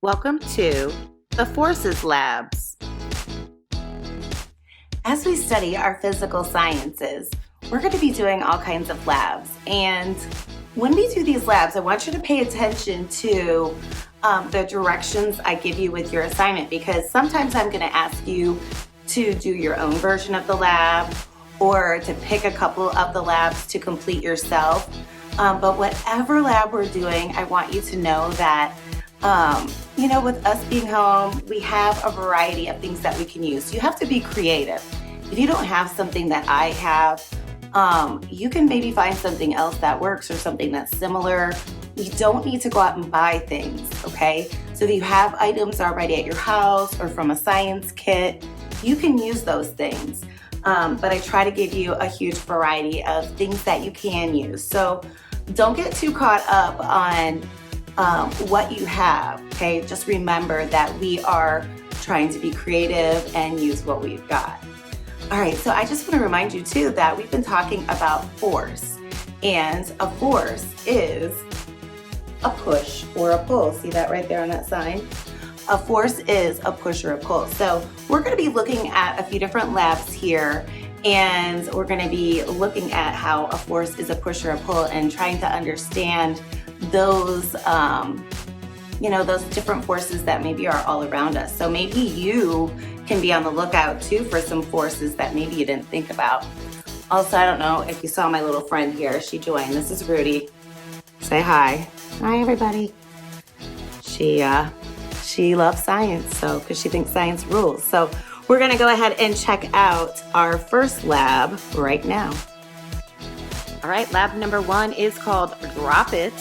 Welcome to the Forces Labs. As we study our physical sciences, we're going to be doing all kinds of labs. And when we do these labs, I want you to pay attention to the directions I give you with your assignment, because sometimes I'm going to ask you to do your own version of the lab or to pick a couple of the labs to complete yourself. But whatever lab we're doing, I want you to know that with us being home, we have a variety of things that we can use. You have to be creative. If you don't have something that I have, you can maybe find something else that works or something that's similar. You don't need to go out and buy things, okay? So if you have items already at your house or from a science kit, you can use those things. But I try to give you a huge variety of things that you can use. So don't get too caught up on what you have, okay? Just remember that we are trying to be creative and use what we've got. All right, so I just want to remind you too that we've been talking about force, and a force is a push or a pull. See that right there on that sign? A force is a push or a pull. So we're going to be looking at a few different labs here, and we're going to be looking at how a force is a push or a pull and trying to understand those those different forces that maybe are all around us. So maybe you can be on the lookout too for some forces that maybe you didn't think about. Also, I don't know if you saw my little friend here. She joined. This is Rudy. Say hi. Hi, everybody. She loves science, because she thinks science rules. So we're going to go ahead and check out our first lab right now. All right, lab number 1 is called Drop It.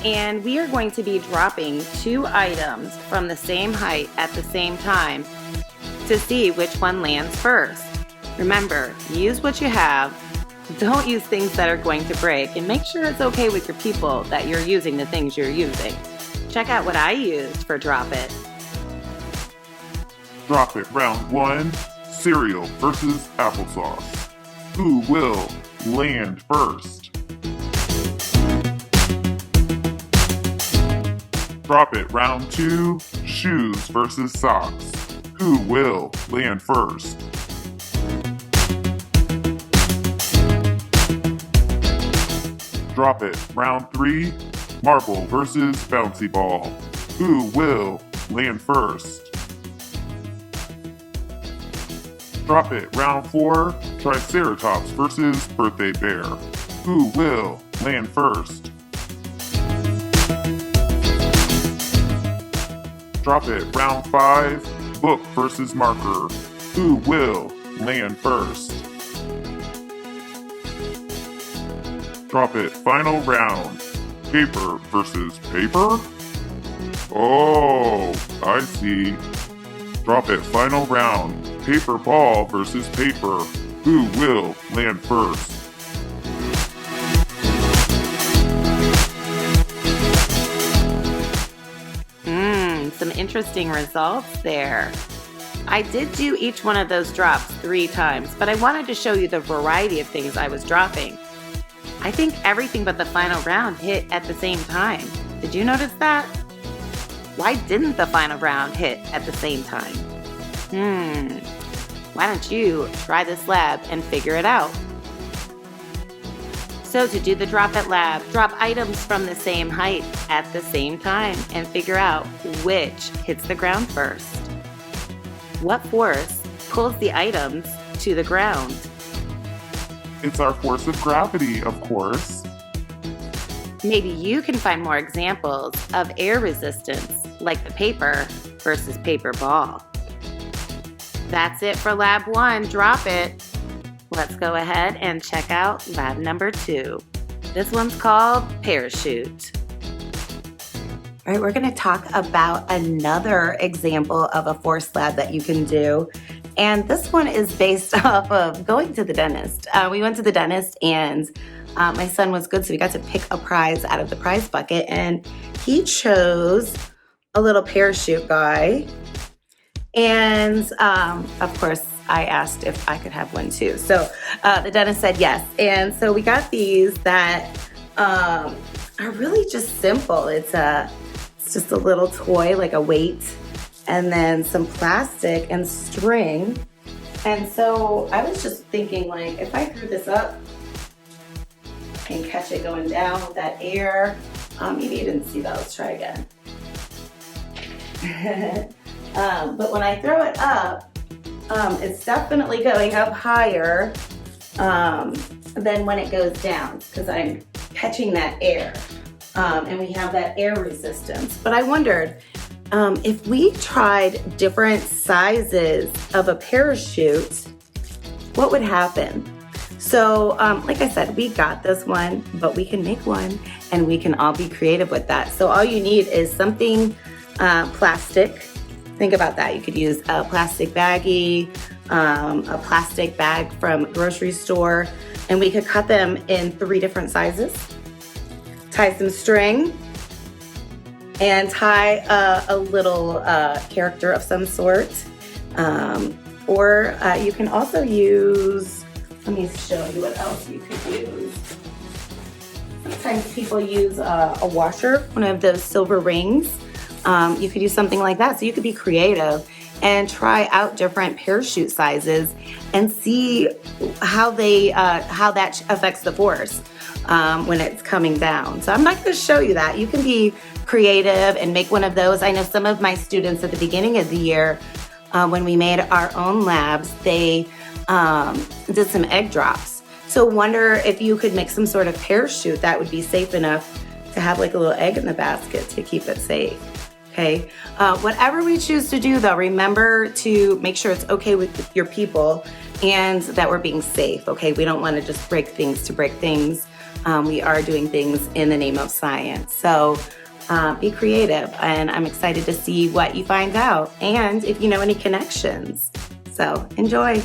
And we are going to be dropping 2 items from the same height at the same time to see which one lands first. Remember, use what you have. Don't use things that are going to break, and make sure it's okay with your people that you're using the things you're using. Check out what I used for Drop It. Drop It round 1, cereal versus applesauce. Who will land first? Drop It round 2, shoes versus socks. Who will land first? Drop It round 3, marble versus bouncy ball. Who will land first? Drop It round 4, triceratops versus birthday bear. Who will land first? Drop It round 5, book versus marker. Who will land first? Drop It final round, paper versus paper? Oh, I see. Drop It final round, paper ball versus paper. Who will land first? Some interesting results there. I did do each one of those drops 3 times, but I wanted to show you the variety of things I was dropping. I think everything but the final round hit at the same time. Did you notice that? Why didn't the final round hit at the same time? Why don't you try this lab and figure it out? So to do the Drop It lab, drop items from the same height at the same time and figure out which hits the ground first. What force pulls the items to the ground? It's our force of gravity, of course. Maybe you can find more examples of air resistance, like the paper versus paper ball. That's it for lab 1, Drop It. Let's go ahead and check out lab number 2. This one's called Parachute. All right, we're going to talk about another example of a force lab that you can do. And this one is based off of going to the dentist. We went to the dentist, and my son was good, so we got to pick a prize out of the prize bucket. And he chose a little parachute guy. And of course, I asked if I could have one too. So the dentist said yes. And so we got these that are really just simple. It's It's just a little toy, like a weight, and then some plastic and string. And so I was just thinking, like, if I threw this up and catch it going down with that air, maybe you didn't see that, let's try again. But when I throw it up, it's definitely going up higher than when it goes down, because I'm catching that air. And we have that air resistance. But I wondered if we tried different sizes of a parachute, what would happen? So like I said, we got this one, but we can make one and we can all be creative with that. So all you need is something plastic. Think about that. You could use a plastic baggie, a plastic bag from a grocery store, and we could cut them in 3 different sizes. Tie some string and tie a little character of some sort. Or you can also use, let me show you what else you could use. Sometimes people use a washer, one of those silver rings. You could use something like that. So you could be creative and try out different parachute sizes and see how that affects the force when it's coming down. So I'm not going to show you that. You can be creative and make one of those. I know some of my students at the beginning of the year, when we made our own labs, they did some egg drops. So wonder if you could make some sort of parachute that would be safe enough to have like a little egg in the basket to keep it safe. Okay, whatever we choose to do though, remember to make sure it's okay with your people and that we're being safe, okay? We don't want to just break things to break things. We are doing things in the name of science. So be creative, and I'm excited to see what you find out and if you know any connections. So enjoy.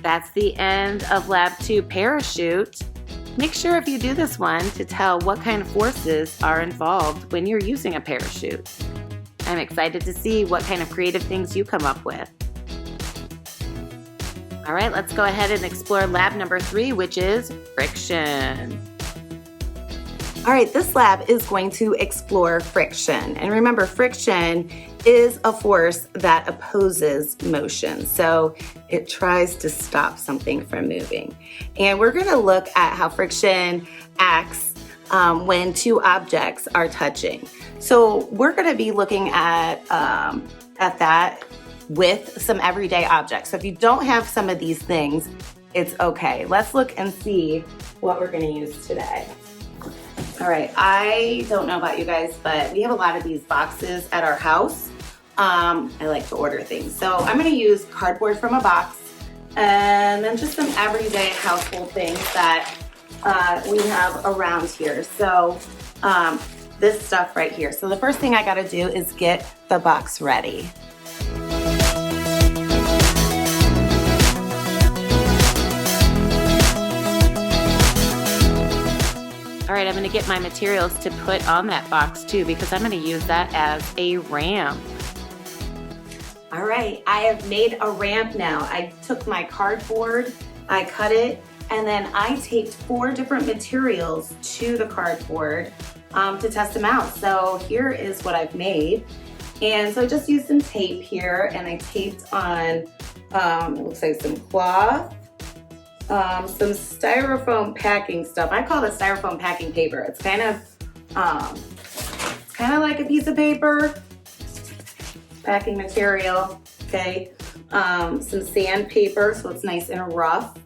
That's the end of Lab 2 Parachute. Make sure if you do this one to tell what kind of forces are involved when you're using a parachute. I'm excited to see what kind of creative things you come up with. All right, let's go ahead and explore lab number 3, which is friction. All right, this lab is going to explore friction. And remember, friction is a force that opposes motion. So it tries to stop something from moving. And we're gonna look at how friction acts when 2 objects are touching. So we're gonna be looking at that with some everyday objects. So if you don't have some of these things, it's okay. Let's look and see what we're gonna use today. All right, I don't know about you guys, but we have a lot of these boxes at our house. I like to order things. So I'm gonna use cardboard from a box and then just some everyday household things that we have around here. So this stuff right here. So the first thing I gotta do is get the box ready. All right, I'm gonna get my materials to put on that box too, because I'm gonna use that as a ramp. All right, I have made a ramp now. I took my cardboard, I cut it, and then I taped 4 different materials to the cardboard to test them out. So here is what I've made. And so I just used some tape here, and I taped on, it looks like some cloth, some styrofoam packing stuff. I call it styrofoam packing paper. It's kind of like a piece of paper, packing material, okay? Some sandpaper, so it's nice and rough,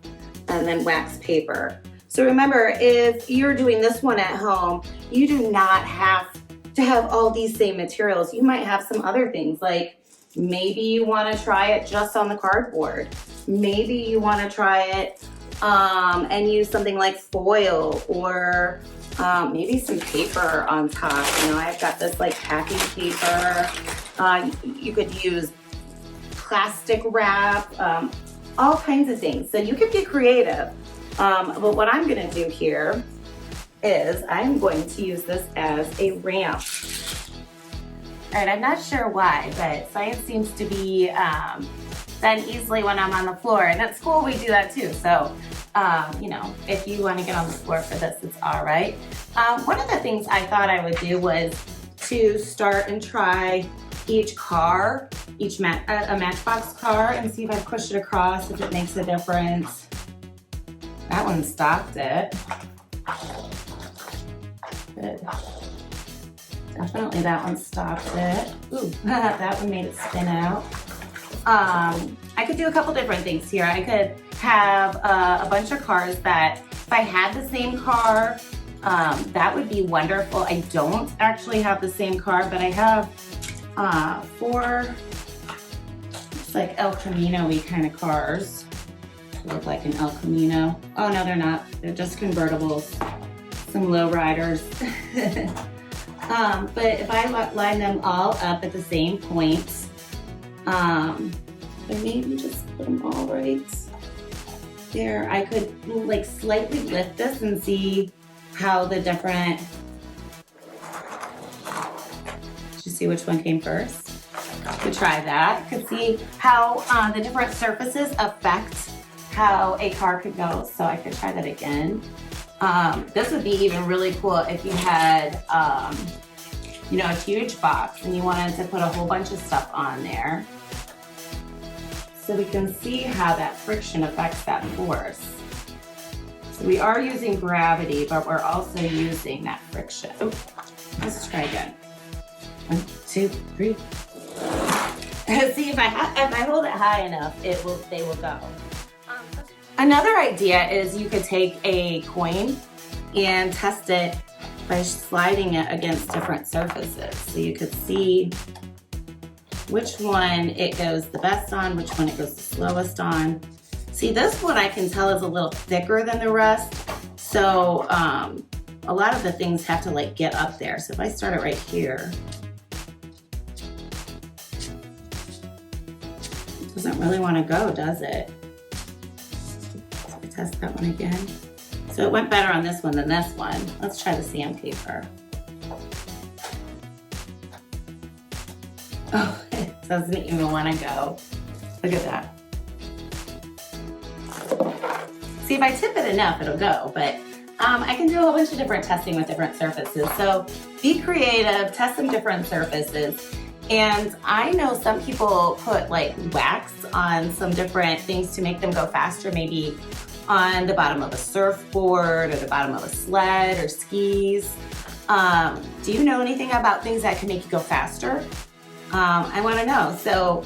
and then wax paper. So remember, if you're doing this one at home, you do not have to have all these same materials. You might have some other things, like maybe you wanna try it just on the cardboard. Maybe you wanna try it and use something like foil, or maybe some paper on top. You know, I've got this like packing paper. You could use plastic wrap, all kinds of things. So you could get creative. But what I'm gonna do here is I'm going to use this as a ramp. All right, I'm not sure why, but science seems to be done easily when I'm on the floor, and at school we do that too. So you know, if you want to get on the floor for this, it's all right. One of the things I thought I would do was to start and try each car, a Matchbox car, and see if I push it across, if it makes a difference. That one stopped it. Good. Definitely that one stopped it. Ooh, that one made it spin out. I could do a couple different things here. I could have a bunch of cars that, if I had the same car, that would be wonderful. I don't actually have the same car, but I have 4, it's like El Camino-y kind of cars. They look like an El Camino. Oh no, they're not. They're just convertibles. Some lowriders. But if I line them all up at the same point, and maybe just put them all right there, I could like slightly lift this and see how the different, did you see which one came first? Could try that. Could see how the different surfaces affect how a car could go. So I could try that again. This would be even really cool if you had, you know, a huge box and you wanted to put a whole bunch of stuff on there. So we can see how that friction affects that force. So we are using gravity, but we're also using that friction. Oh, let's try again. 1, 2, 3. See if I hold it high enough, they will go. Another idea is you could take a coin and test it by sliding it against different surfaces. So you could see which one it goes the best on, which one it goes the slowest on. See, this one I can tell is a little thicker than the rest. So a lot of the things have to like get up there. So if I start it right here, it doesn't really want to go, does it? Test that one again. So it went better on this one than this one. Let's try the sandpaper. Oh, it doesn't even want to go. Look at that. See, if I tip it enough, it'll go, but I can do a whole bunch of different testing with different surfaces. So be creative, test some different surfaces. And I know some people put like wax on some different things to make them go faster, maybe on the bottom of a surfboard or the bottom of a sled or skis. Do you know anything about things that can make you go faster? I want to know. So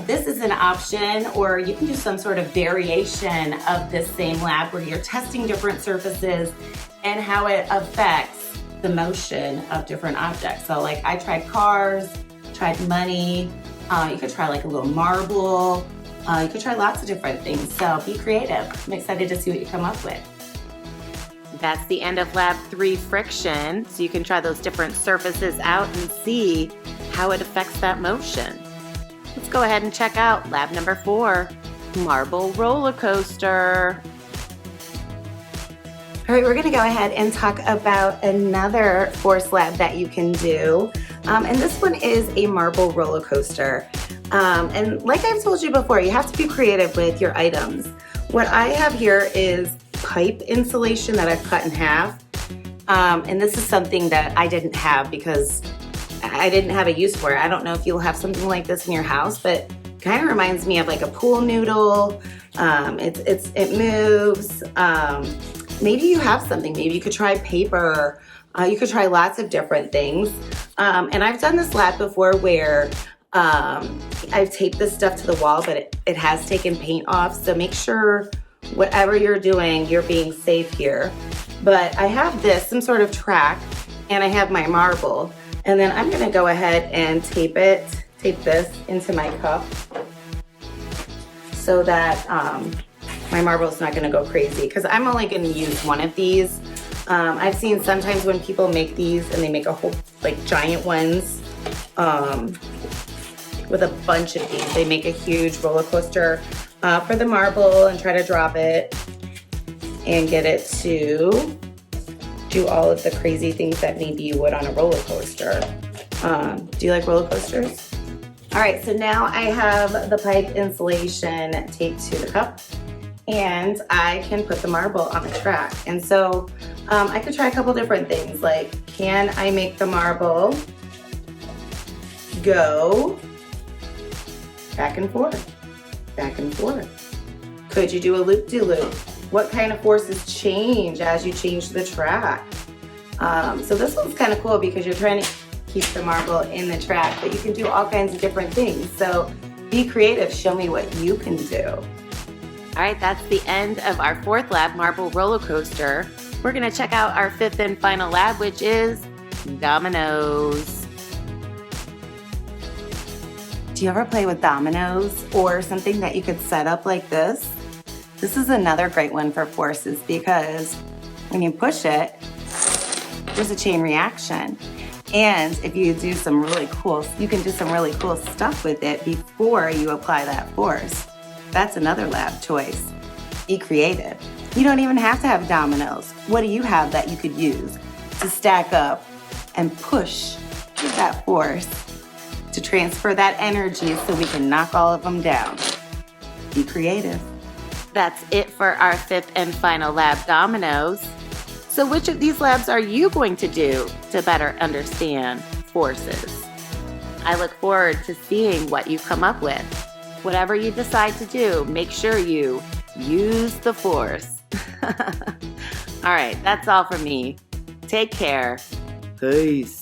this is an option, or you can do some sort of variation of this same lab where you're testing different surfaces and how it affects the motion of different objects. So like I tried cars, tried money, you could try like a little marble, you could try lots of different things. So be creative. I'm excited to see what you come up with. That's the end of Lab 3 friction. So you can try those different surfaces out and see how it affects that motion. Let's go ahead and check out Lab number 4, marble roller coaster. All right, we're gonna go ahead and talk about another force lab that you can do. And this one is a marble roller coaster. And like I've told you before, you have to be creative with your items. What I have here is pipe insulation that I've cut in half. And this is something that I didn't have because I didn't have a use for it. I don't know if you'll have something like this in your house, but it kind of reminds me of like a pool noodle. It moves. Maybe you have something. Maybe you could try paper. You could try lots of different things. And I've done this lab before where I've taped this stuff to the wall, but it has taken paint off. So make sure whatever you're doing, you're being safe here. But I have this, some sort of track, and I have my marble. And then I'm gonna go ahead and tape this into my cup so that my marble's not gonna go crazy, because I'm only gonna use one of these. I've seen sometimes when people make these and they make a whole, like giant ones with a bunch of these. They make a huge roller coaster for the marble and try to drop it and get it to do all of the crazy things that maybe you would on a roller coaster. Do you like roller coasters? All right, so now I have the pipe insulation taped to the cup, and I can put the marble on the track. And so I could try a couple different things, like can I make the marble go back and forth, back and forth? Could you do a loop-de-loop? What kind of forces change as you change the track? So this one's kind of cool because you're trying to keep the marble in the track, but you can do all kinds of different things. So be creative, show me what you can do. All right, that's the end of our fourth lab, marble roller coaster. We're gonna check out our fifth and final lab, which is dominoes. Do you ever play with dominoes or something that you could set up like this? This is another great one for forces because when you push it, there's a chain reaction. And if you do some really cool, you can do some really cool stuff with it before you apply that force. That's another lab choice. Be creative. You don't even have to have dominoes. What do you have that you could use to stack up and push that force to transfer that energy so we can knock all of them down? Be creative. That's it for our fifth and final lab, dominoes. So which of these labs are you going to do to better understand forces? I look forward to seeing what you come up with. Whatever you decide to do, make sure you use the force. All right, that's all from me. Take care. Peace.